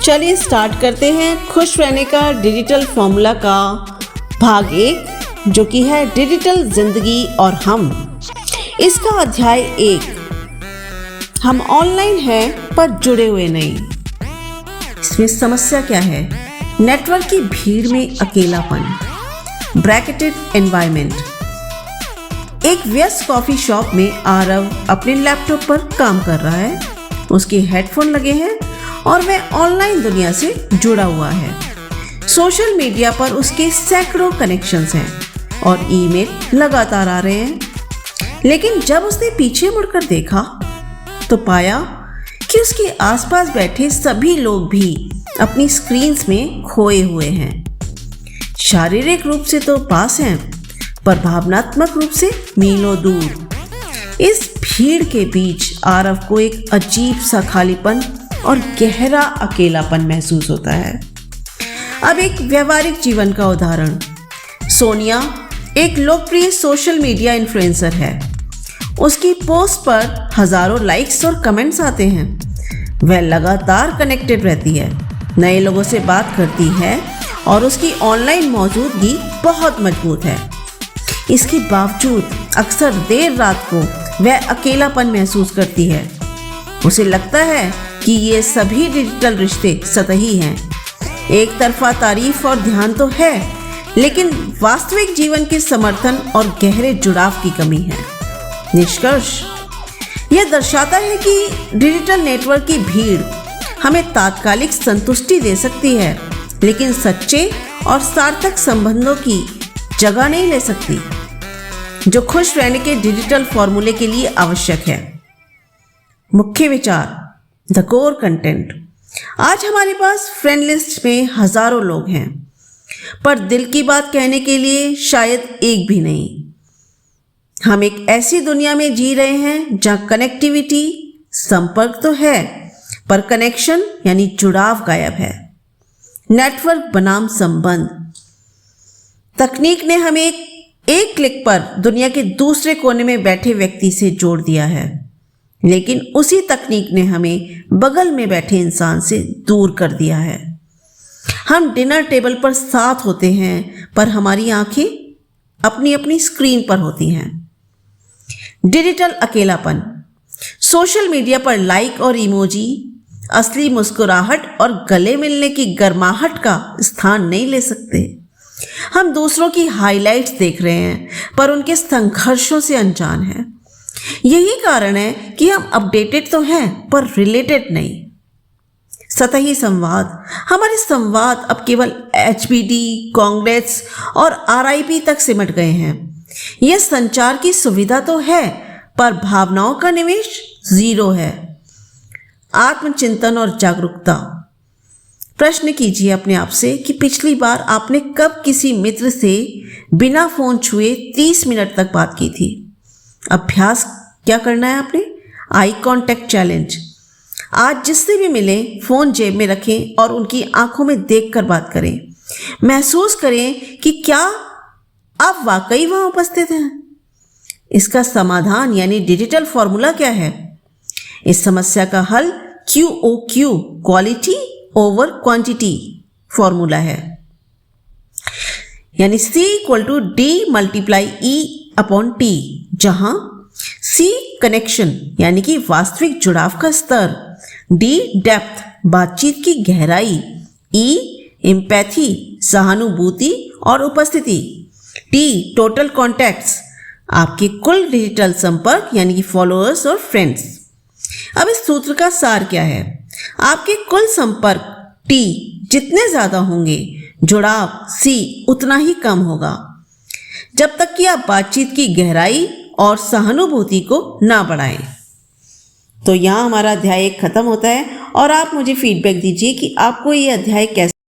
चलिए स्टार्ट करते हैं खुश रहने का डिजिटल फॉर्मूला का भाग 1, जो कि है डिजिटल जिंदगी और हम। इसका अध्याय 1, हम ऑनलाइन हैं पर जुड़े हुए नहीं। इसमें समस्या क्या है? नेटवर्क की भीड़ में अकेलापन, ब्रैकेटेड एनवायरनमेंट। एक व्यस्त कॉफी शॉप में आरव अपने लैपटॉप पर काम कर रहा है। उसके हेडफोन लगे हैं और वह ऑनलाइन दुनिया से जुड़ा हुआ है। सोशल मीडिया पर उसके सैकड़ों कनेक्शंस हैं और ईमेल लगातार आ रहे हैं। लेकिन जब उसने पीछे मुड़कर देखा तो पाया कि उसके आसपास बैठे सभी लोग भी अपनी स्क्रीन्स में खोए हुए हैं। शारीरिक रूप से तो पास हैं, पर भावनात्मक रूप से मीलों दूर। इस भीड़ के बीच आरव को एक अजीब सा खालीपन और गहरा अकेलापन महसूस होता है। अब एक व्यवहारिक जीवन का उदाहरण। सोनिया एक लोकप्रिय सोशल मीडिया इन्फ्लुएंसर है। उसकी पोस्ट पर हजारों लाइक्स और कमेंट्स आते हैं। वह लगातार कनेक्टेड रहती है, नए लोगों से बात करती है और उसकी ऑनलाइन मौजूदगी बहुत मजबूत है। इसके बावजूद अक्सर देर रात को वह अकेलापन महसूस करती है। उसे लगता है कि ये सभी डिजिटल रिश्ते सतही हैं। एक तरफा तारीफ और ध्यान तो है, लेकिन वास्तविक जीवन के समर्थन और गहरे जुड़ाव की कमी है। निष्कर्ष यह दर्शाता है कि डिजिटल नेटवर्क की भीड़ हमें तात्कालिक संतुष्टि दे सकती है, लेकिन सच्चे और सार्थक संबंधों की जगह नहीं ले सकती, जो खुश रहने के डिजिटल फॉर्मूले के लिए आवश्यक है। मुख्य विचार, द कोर कंटेंट। आज हमारे पास फ्रेंड लिस्ट में हजारों लोग हैं, पर दिल की बात कहने के लिए शायद एक भी नहीं। हम एक ऐसी दुनिया में जी रहे हैं जहां कनेक्टिविटी, संपर्क तो है, पर कनेक्शन यानी जुड़ाव गायब है। नेटवर्क बनाम संबंध। तकनीक ने हमें एक क्लिक पर दुनिया के दूसरे कोने में बैठे व्यक्ति से जोड़ दिया है, लेकिन उसी तकनीक ने हमें बगल में बैठे इंसान से दूर कर दिया है। हम डिनर टेबल पर साथ होते हैं, पर हमारी आंखें अपनी अपनी स्क्रीन पर होती हैं। डिजिटल अकेलापन। सोशल मीडिया पर लाइक और इमोजी असली मुस्कुराहट और गले मिलने की गर्माहट का स्थान नहीं ले सकते। हम दूसरों की हाइलाइट्स देख रहे हैं, पर उनके संघर्षों से अनजान हैं। यही कारण है कि हम अपडेटेड तो हैं, पर रिलेटेड नहीं। सतही संवाद। हमारे संवाद अब केवल HBD, कांग्रेस और RIP तक सिमट गए हैं। यह संचार की सुविधा तो है, पर भावनाओं का निवेश जीरो है। आत्मचिंतन और जागरूकता। प्रश्न कीजिए अपने आप से कि पिछली बार आपने कब किसी मित्र से बिना फोन छुए 30 मिनट तक बात की थी। अभ्यास क्या करना है आपने? Eye contact challenge. आज जिससे भी मिले फोन जेब में रखें और उनकी आंखों में देखकर बात करें। महसूस करें कि क्या आप वाकई वहां उपस्थित हैं। इसका समाधान यानी डिजिटल फॉर्मूला क्या है? इस समस्या का हल QOQ, quality over quantity formula है, यानी C = D × E/T, जहां C कनेक्शन यानी कि वास्तविक जुड़ाव का स्तर, D डेप्थ बातचीत की गहराई, E एम्पैथी सहानुभूति और उपस्थिति, T टोटल कॉन्टैक्ट्स आपके कुल डिजिटल संपर्क यानी कि फॉलोअर्स और फ्रेंड्स। अब इस सूत्र का सार क्या है? आपके कुल संपर्क T जितने ज्यादा होंगे, जुड़ाव C उतना ही कम होगा, जब तक कि आप बातचीत की गहराई और सहानुभूति को ना बढ़ाएं। तो यहाँ हमारा अध्याय 1 खत्म होता है और आप मुझे फीडबैक दीजिए कि आपको ये अध्याय कैसा